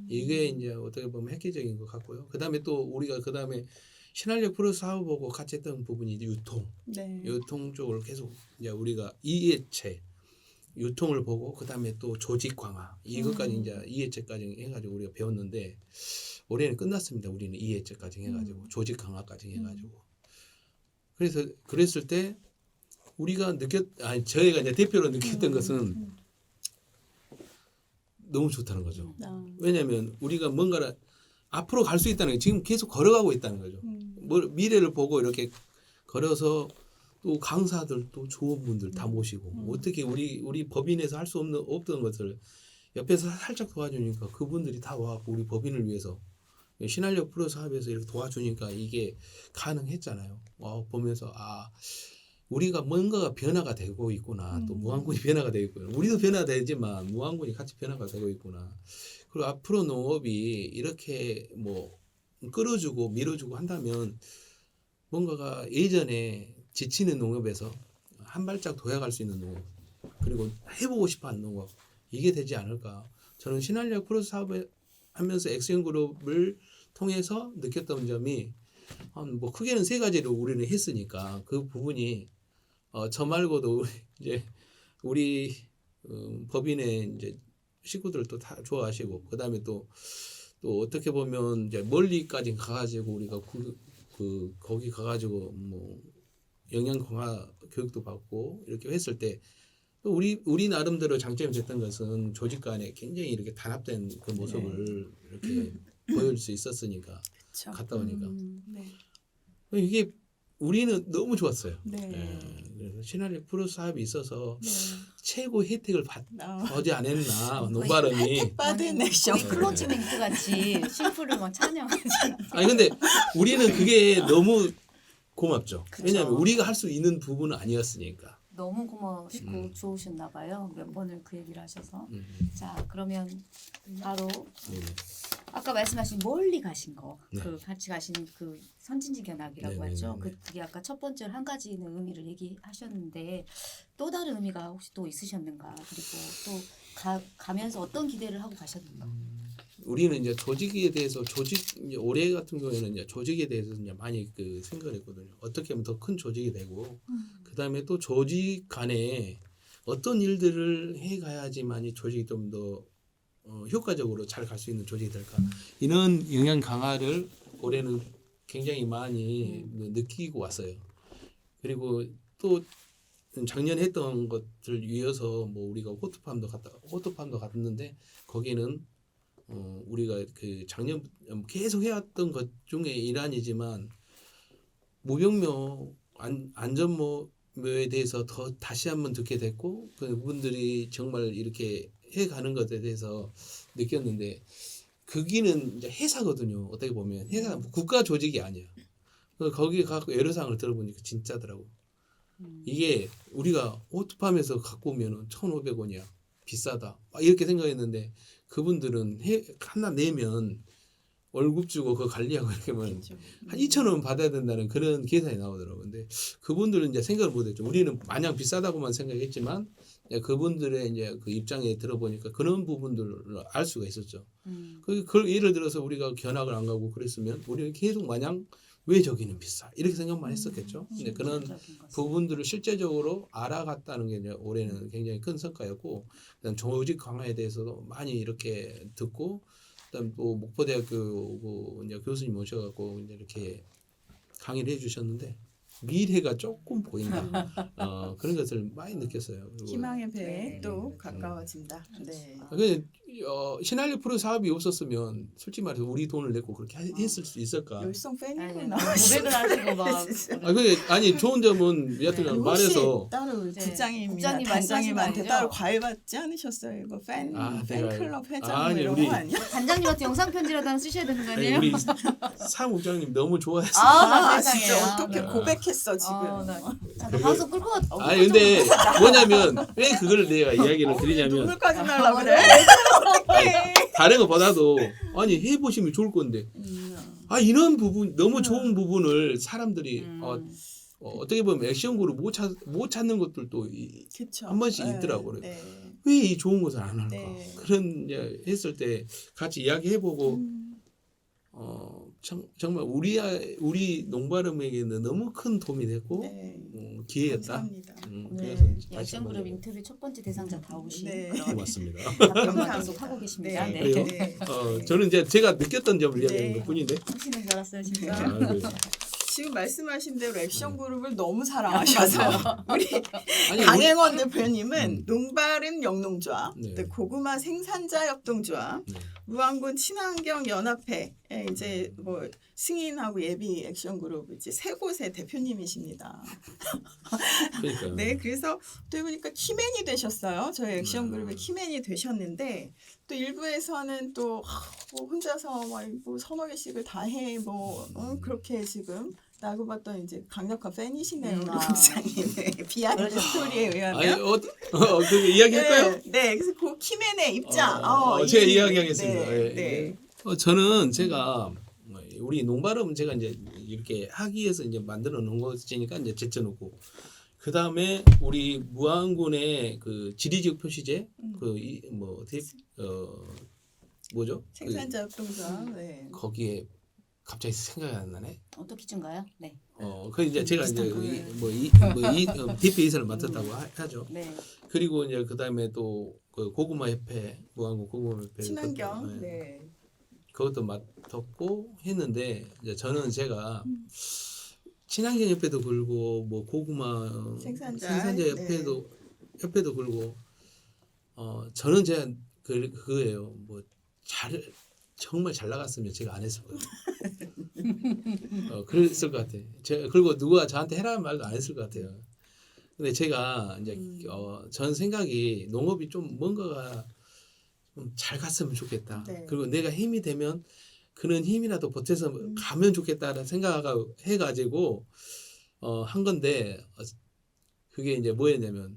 이게 이제 어떻게 보면 획기적인 것 같고요. 그다음에 또 우리가 그다음에 시나리오 플러스 사업하고 같이 했던 부분이 유통. 네. 유통 쪽을 계속 이제 우리가 이해체 유통을 보고 그다음에 또 조직 강화 이것까지 이제 이해체까지 해가지고 우리가 배웠는데 올해는 끝났습니다. 우리는 이해체까지 해가지고 조직 강화까지 해가지고 그래서 그랬을 때 우리가 저희가 이제 대표로 느꼈던 것은 너무 좋다는 거죠. 왜냐하면 우리가 뭔가를 앞으로 갈 수 있다는 게 지금 계속 걸어가고 있다는 거죠. 미래를 보고 이렇게 걸어서 또 강사들 또 좋은 분들 다 모시고 어떻게 우리 법인에서 할 수 없던 것을 옆에서 살짝 도와주니까 그분들이 다 와갖고 우리 법인을 위해서 시나리오 플러스 사업에서 이렇게 도와주니까 이게 가능했잖아요. 보면서 우리가 뭔가가 변화가 되고 있구나. 또 무항군이 변화가 되고 있구나. 우리도 변화되지만 무항군이 같이 변화가 되고 있구나. 그리고 앞으로 농업이 이렇게 끌어주고 밀어주고 한다면 뭔가가 예전에 지치는 농업에서 한 발짝 도약할 수 있는 농업, 그리고 해보고 싶어하는 농업, 이게 되지 않을까. 저는 신한력 프로 사업을 하면서 엑센그룹을 통해서 느꼈던 점이 뭐 크게는 3가지로 우리는 했으니까 그 부분이 저 말고도 이제 우리 법인의 이제 식구들도 다 좋아하시고, 그다음에 또 어떻게 보면 이제 멀리까지 가가지고 우리가 거기 가가지고 뭐 영양 강화 교육도 받고 이렇게 했을 때 또 우리 나름대로 장점이 됐던 것은 조직 간에 굉장히 이렇게 단합된 그 모습을 이렇게 보여줄 수 있었으니까 그쵸. 갔다 오니까 네. 이게 우리는 너무 좋았어요. 네. 그래서 신한력 프로 사업이 있어서 네. 최고 혜택을 아, 어제 안 했나 노바름이. 받은 액션. 거의 클로즈 멘트 같이 심플을 막 찬양하지. 아니 근데 우리는 그게 너무 고맙죠. 그쵸. 왜냐하면 우리가 할 수 있는 부분은 아니었으니까. 너무 고마우시고 좋으셨나 봐요. 몇 번을 그 얘기를 하셔서. 음. 자, 그러면 바로 네. 아까 말씀하신 멀리 가신 거, 네. 그 같이 가신 그 선진지 견학이라고 네, 하죠. 네, 네. 그게 아까 첫 번째로 한 가지는 의미를 얘기하셨는데 또 다른 의미가 혹시 또 있으셨는가? 그리고 또 가면서 어떤 기대를 하고 가셨는가? 우리는 이제 조직에 대해서 이제 올해 같은 경우에는 이제 조직에 대해서 이제 많이 그 생각을 했거든요. 어떻게 하면 더 큰 조직이 되고, 그 다음에 또 조직 간에 어떤 일들을 해가야지만 이 조직이 좀 더 효과적으로 잘 갈 수 있는 조직이 될까. 이런 영양 강화를 올해는 굉장히 많이 느끼고 왔어요. 그리고 또 작년에 했던 것들 이어서 뭐 우리가 호트팜도 갔는데 거기는 우리가 그 작년 계속 해왔던 것 중에 일환이지만 무병묘 안전모에 대해서 더 다시 한번 듣게 됐고, 그분들이 정말 이렇게 해가는 것에 대해서 느꼈는데, 거기는 이제 회사거든요. 어떻게 보면 회사 국가 조직이 아니야. 거기 가서 애로사항을 들어보니까 진짜더라고. 이게 우리가 오토팜에서 갖고 오면은 1,500원이야. 비싸다. 이렇게 생각했는데 그분들은 하나 내면 월급 주고 그거 관리하고 이렇게 하면 한 2,000원 받아야 된다는 그런 계산이 나오더라고요. 근데 그분들은 이제 생각을 못했죠. 우리는 마냥 비싸다고만 생각했지만 그분들의 이제 그 입장에 들어보니까 그런 부분들을 알 수가 있었죠. 그걸 예를 들어서 우리가 견학을 안 가고 그랬으면 우리는 계속 마냥 왜 저기는 비싸 이렇게 생각만 했었겠죠. 근데 그런 부분들을 실제적으로 알아갔다는 게 이제 올해는 굉장히 큰 성과였고, 그다음 조직 강화에 대해서도 많이 이렇게 듣고, 그다음 또 목포대학교 이제 교수님 모셔갖고 이제 이렇게 강의를 해주셨는데 미래가 조금 보인다. 그런 것을 많이 느꼈어요. 그리고 희망의 배에 네. 또 가까워진다. 네. 근데 신한력 프로 사업이 없었으면 솔직히 말해서 우리 돈을 내고 그렇게 했을 수 있을까? 열성 팬이구나. 고백을 하시고 막 아니 좋은 점은 여하튼 네. 말해서 따로 네. 국장님이나 국장님 말씀하신 거 단장님한테 아니죠? 따로 과외 받지 않으셨어요? 이거 팬클럽 회장 아니, 이런 우리- 거 아니야? 단장님한테 영상 편지라도 하나 쓰셔야 되는 거 아니, 아니에요? 우리 사무국장님 너무 좋아했어. 나 세상에. 진짜 어떻게 아. 고백했어 지금? 나 방송 끌고 갔. 아니 근데 뭐냐면 왜 그걸 내가 이야기를 드리냐면 눈물까지 날라 그래? 다른 것보다도 아니 해보시면 좋을 건데 이런 부분 너무 좋은 부분을 사람들이 어떻게 보면 액션으로 못 찾는 것들도 그쵸. 한 번씩 네, 있더라고요. 네. 왜 이 좋은 것을 안 할까? 네. 그런 이제 했을 때 같이 이야기해보고 정말 우리 농바름에게는 너무 큰 도움이 됐고 네. 기회였다. 감사합니다. 그래서 오늘 다시 한번 액션그룹 인터뷰 첫 번째 대상자 다 오신 네. 그런 고맙습니다. 답변만 계속 하고 계십니다. 네. 네. 그래요? 네. 저는 이제 제가 느꼈던 점을 이야기하는 네. 것뿐인데. 하시는 줄 알았어요 진짜. 그래요. 지금 말씀하신 대로 액션 그룹을 너무 사랑하셔서 우리 아니, 강행원 대표님은 농바름 영농조합, 네. 또 고구마 생산자 협동조합, 네. 무안군 친환경 연합회 이제 뭐 승인하고 예비 액션 그룹 이제 세 곳의 대표님이십니다. 그러니까요. 네, 그래서 또 보니까 키맨이 되셨어요. 저희 액션 그룹의 키맨이 되셨는데 또 일부에서는 또 뭐 혼자서 뭐 서너 개씩을 다 해 뭐 그렇게 지금 나고 봤던 이제 강력한 팬이시네요, 우리 국장님의 비하인드 스토리에 아니 의하면. 그 이야기할까요? 네, 그래서 그 키맨의 입장. 제가 이- 이야기하겠습니다. 네, 예, 네. 저는 제가 우리 농바름 제가 이제 이렇게 하기 위해서 이제 만들어 놓은 것이니까 이제 제쳐놓고 그 다음에 우리 무안군의 그 지리지역 표시제 그뭐 어떻게 뭐죠? 생산자 협동조합. 네. 거기에 갑자기 생각이 안 나네. 어떤 기준가요? 네. 그 이제 제가 이제 비슷한 뭐이 대표 이사를 맡았다고 하죠. 네. 그리고 이제 그 다음에 또 그 고구마 협회 무안군 고구마 협회 친환경. 그것도, 네. 그것도 맡았고 했는데 이제 저는 제가 친환경 협회도 걸고 뭐 고구마 생산자, 협회도 걸고 저는 제가 그거예요. 뭐 정말 잘 나갔으면 제가 안 했을 거예요. 그랬을 것 같아. 제가 그리고 누가 저한테 해라는 말도 안 했을 것 같아요. 근데 제가 이제 전 생각이 농업이 좀 뭔가가 좀 잘 갔으면 좋겠다. 네. 그리고 내가 힘이 되면 그런 힘이라도 보태서 가면 좋겠다라는 생각을 해가지고 한 건데 그게 이제 뭐였냐면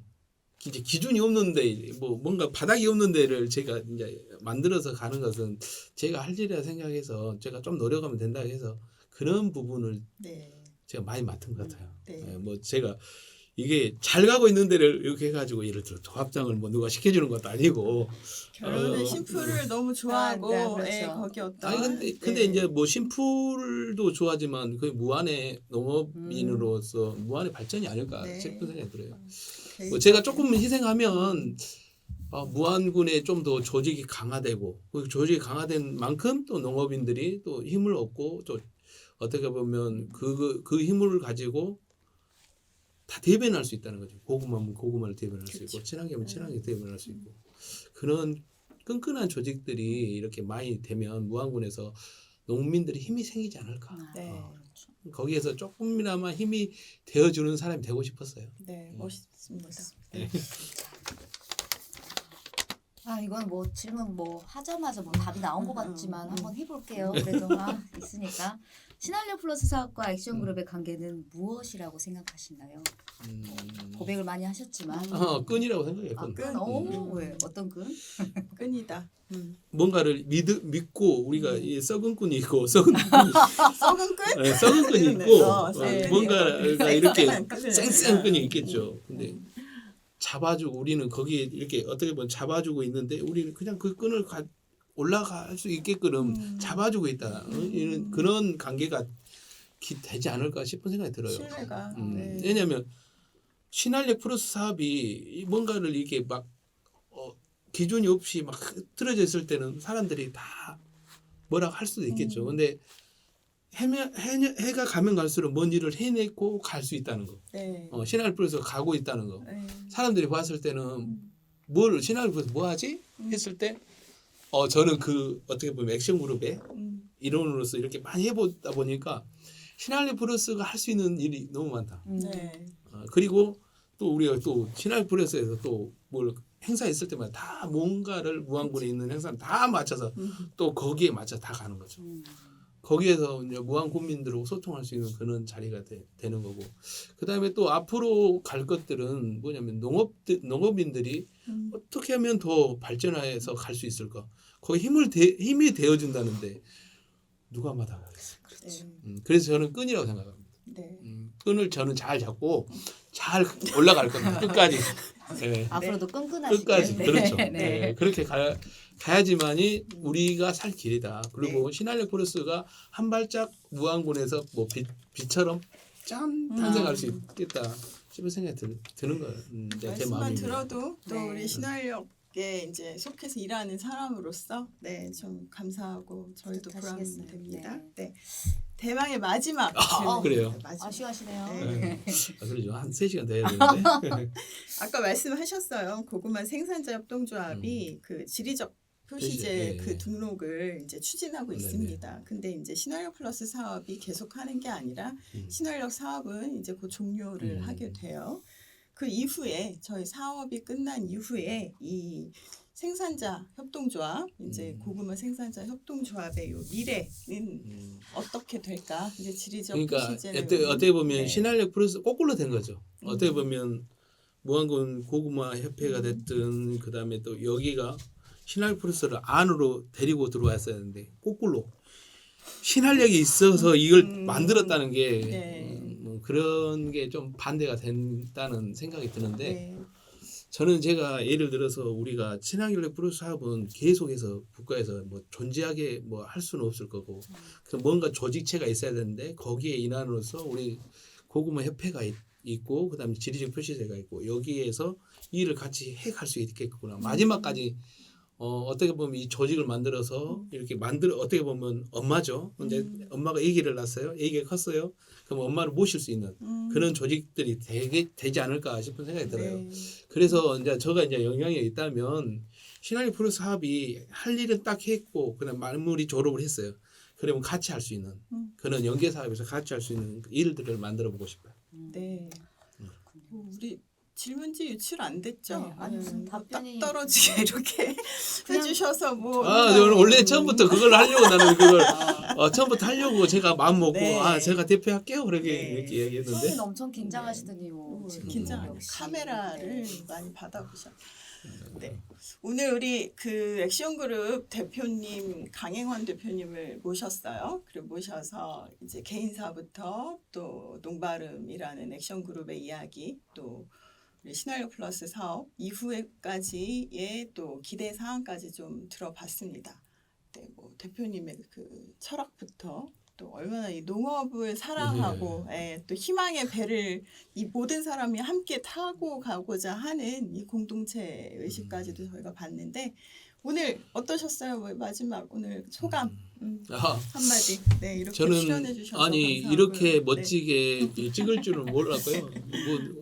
이제 기준이 없는데 뭐 뭔가 바닥이 없는 데를 제가 이제 만들어서 가는 것은 제가 할 일이라 생각해서 제가 좀 노력하면 된다 해서 그런 부분을 네. 제가 많이 맡은 것 같아요. 네. 뭐 제가 이게 잘 가고 있는 데를 이렇게 해가지고 예를 들어 조합장을 뭐 누가 시켜주는 것도 아니고 결혼은 심플을 너무 좋아하고 네, 그렇죠. 예, 거기 어떤 아니 근데 이제 뭐 심플도 좋아하지만 그 무안의 농업인으로서 무안의 발전이 아닐까 네. 싶은 생각이 들어요. 네. 뭐 제가 조금 희생하면 무안군의 좀 더 조직이 강화되고 그 조직이 강화된 만큼 또 농업인들이 또 힘을 얻고 또 어떻게 보면 그 힘을 가지고 다 대변할 수 있다는 거죠. 고구마면 고구마를 대변할 수 있고 친환경이면 친환경 대변할 수 있고 그런 끈끈한 조직들이 이렇게 많이 되면 무안군에서 농민들이 힘이 생기지 않을까. 네. 거기에서 조금이나마 힘이 되어주는 사람이 되고 싶었어요. 네, 멋있습니다. 네. 이건 뭐 질문 뭐 하자마자 뭐 답이 나온 것 같지만 한번 해볼게요. 그래도 있으니까 신한력 플러스 사업과 액션그룹의 관계는 무엇이라고 생각하시나요? 고백을 많이 하셨지만 끈이라고 생각해요. 끈. 끈. 왜 어떤 끈? 끈이다. 뭔가를 믿고 우리가 이 썩은 끈이 있고 썩은 썩은 끈? 네, 썩은 끈이 있고 네. 뭔가가 이렇게 쌩쌩한 끈을. 쌩쌩한 끈이 있겠죠. 근데 잡아주고 우리는 거기에 이렇게 어떻게 보면 잡아주고 있는데 우리는 그냥 그 끈을 올라갈 수 있게끔 잡아주고 있다. 이런 그런 관계가 되지 않을까 싶은 생각이 들어요. 신뢰가. 네. 왜냐하면 신한력 플러스 사업이 뭔가를 이렇게 막 기준이 없이 막 틀어져 있을 때는 사람들이 다 뭐라고 할 수도 있겠죠. 근데 해가 가면 갈수록 먼 일을 해내고 갈 수 있다는 거. 네. 신한력 플러스 가고 있다는 거. 네. 사람들이 봤을 때는 신한력 플러스 뭐 하지? 했을 때 저는 그 어떻게 보면 액션 그룹의 일원으로서 이렇게 많이 해보다 보니까 신한력 플러스가 할 수 있는 일이 너무 많다. 네. 그리고 또 우리가 또 신한력 플러스에서 또 뭘 행사 있을 때마다 다 뭔가를 무안군에 있는 행사는 다 맞춰서 또 거기에 맞춰 다 가는 거죠. 거기에서 이제 무안 국민들하고 소통할 수 있는 그런 자리가 되는 거고, 그 다음에 또 앞으로 갈 것들은 뭐냐면 농업인들이 어떻게 하면 더 발전해서 갈 수 있을까? 거기 힘이 되어준다는데 누가 마다하겠어? 그렇죠. 그래서 저는 끈이라고 생각합니다. 네. 끈을 저는 잘 잡고 잘 올라갈 겁니다. 끝까지. 네. 앞으로도 끈끈하시게. 끝까지. 그렇죠. 네. 네. 그렇게 가야지만이 우리가 살 길이다. 그리고 신한력 플러스가 한 발짝 무안군에서 뭐 빛처럼 짠 탄생할 수 있겠다 싶은 생각이 드는 거예요. 제 말씀만 마음입니다. 들어도 또 네. 우리 신한력에 이제 속해서 일하는 사람으로서 좀 감사하고 저희도 보람이 뜻하시겠어요. 됩니다. 네. 대망의 마지막. 그래요? 마지막. 아쉬워하시네요. 네. 그러죠. 한 3시간 더 해야 되는데. 아까 말씀하셨어요. 고구마 생산자 협동조합이 그 지리적 표시제 표시제, 그 예. 등록을 이제 추진하고 네네. 있습니다. 근데 이제 신한력 플러스 사업이 계속하는 게 아니라 신한력 사업은 이제 곧 종료를 하게 돼요. 그 이후에 저희 사업이 끝난 이후에 이 생산자 협동조합 이제 고구마 생산자 협동조합의 요 미래는 어떻게 될까? 이제 지리적 그러니까 표시제를 어떻게 보면 네. 신한력 플러스 거꾸로 된 거죠. 어떻게 보면 무안군 고구마 협회가 됐든 그 다음에 또 여기가 신한력 플러스를 안으로 데리고 들어왔어야 하는데 거꾸로 신할력이 있어서 이걸 만들었다는 게 네. 뭐 그런 게 좀 반대가 된다는 생각이 드는데 네. 저는 제가 예를 들어서 우리가 친환경 프로젝트 사업은 계속해서 국가에서 뭐 존재하게 뭐 할 수는 없을 거고 그래서 뭔가 조직체가 있어야 되는데 거기에 인원으로서 우리 고구마 협회가 있고 그다음에 지리적 표시제가 있고 여기에서 이 일을 같이 해갈 수 있겠구나 마지막까지 어떻게 보면 이 조직을 만들어서 이렇게 어떻게 보면 엄마죠. 근데 엄마가 아기를 낳았어요. 아기가 컸어요. 그럼 엄마를 모실 수 있는 그런 조직들이 되지 않을까 싶은 생각이 들어요. 네. 그래서 이제 제가 이제 영향이 있다면 신한리 프로 사업이 할 일은 딱 했고 그다음 마무리 졸업을 했어요. 그러면 같이 할 수 있는 그런 연계 사업에서 같이 할 수 있는 일들을 만들어 보고 싶어요. 네. 우리 질문지 유출 안 됐죠? 네, 아니, 무슨 딱 답변이 떨어지게 이렇게 그냥- 해주셔서 뭐. 저는 원래 처음부터 그걸 하려고 나는 그걸 처음부터 하려고 제가 마음 먹고 네. 제가 대표할게요 그렇게 네. 이렇게 얘기했는데 처음에는 엄청 긴장하시더니 지금 긴장 역시. 카메라를 네. 많이 받아보셨. 네. 오늘 우리 그 액션그룹 대표님 강행원 대표님을 모셨어요. 그리고 모셔서 이제 개인사부터 또 농바름이라는 액션그룹의 이야기 또 우리 신한력 플러스 사업 이후에까지의 또 기대 사항까지 좀 들어봤습니다. 네, 뭐 대표님의 그 철학부터 또 얼마나 이 농업을 사랑하고 또 희망의 배를 이 모든 사람이 함께 타고 가고자 하는 이 공동체 의식까지도 저희가 봤는데 오늘 어떠셨어요? 뭐 마지막 오늘 소감 한마디. 네 이렇게 출연해 저는 주셔서 아니 감사하고요. 이렇게 네. 멋지게 찍을 줄은 몰랐고요. 뭐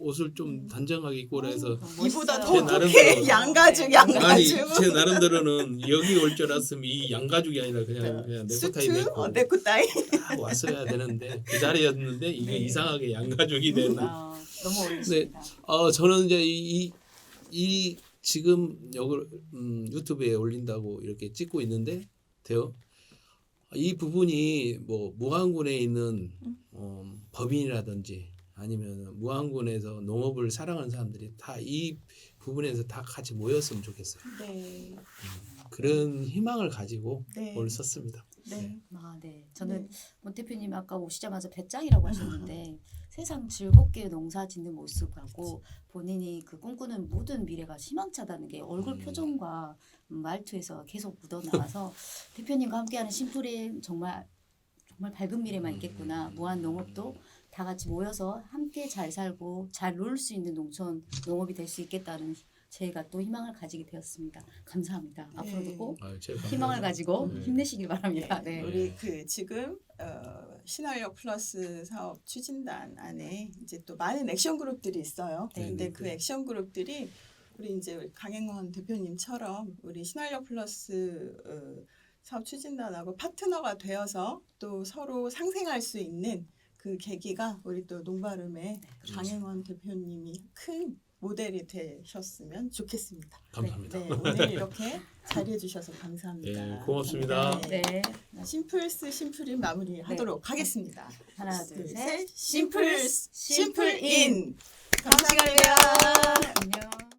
옷을 좀 단정하게 입고 그래서 이보다 멋있어요. 더 제 높게 나름대로- 양가죽 아니 양가죽 제 나름대로는 여기 올 줄 알았으면 이 양가죽이 아니라 그냥 넥타이 수트 메고 네크타이 딱 왔어야 되는데 그 자리였는데 이게 네. 이상하게 양가죽이 되는. 너무 어울리십니다. 저는 이제 이 지금 여기 유튜브에 올린다고 이렇게 찍고 있는데 돼요. 이 부분이 뭐 무안군에 있는 법인이라든지 아니면 무안군에서 농업을 사랑하는 사람들이 다 이 부분에서 다 같이 모였으면 좋겠어요. 네. 그런 희망을 가지고 네. 오늘 썼습니다. 네. 네. 저는 문 대표님 아까 오시자마자 배짱이라고 하셨는데 세상 즐겁게 농사 짓는 모습하고 본인이 그 꿈꾸는 모든 미래가 희망차다는 게 얼굴 표정과 말투에서 계속 묻어나와서 대표님과 함께하는 심플이 정말 밝은 미래만 있겠구나. 무한 농업도 다 같이 모여서 함께 잘 살고 잘 놀 수 있는 농촌 농업이 될 수 있겠다는 제가 또 희망을 가지게 되었습니다. 감사합니다. 앞으로도 꼭 제가 희망을 가지고 네. 힘내시길 바랍니다. 네. 우리 그 지금 신한력 플러스 사업 추진단 안에 이제 또 많은 액션 그룹들이 있어요. 네, 근데 네, 그 네. 액션 그룹들이 우리 이제 강행원 대표님처럼 우리 신한력 플러스 사업 추진단하고 파트너가 되어서 또 서로 상생할 수 있는 그 계기가 우리 또 농바름의 강행원 대표님이 큰 모델이 되셨으면 좋겠습니다. 감사합니다. 네, 오늘 이렇게 자리해 주셔서 감사합니다. 네, 고맙습니다. 네. 네. 심플스 심플인 마무리하도록 하겠습니다. 하나, 둘, 둘, 셋. 셋. 심플스 심플인. 다음 시간에 봬요. 안녕.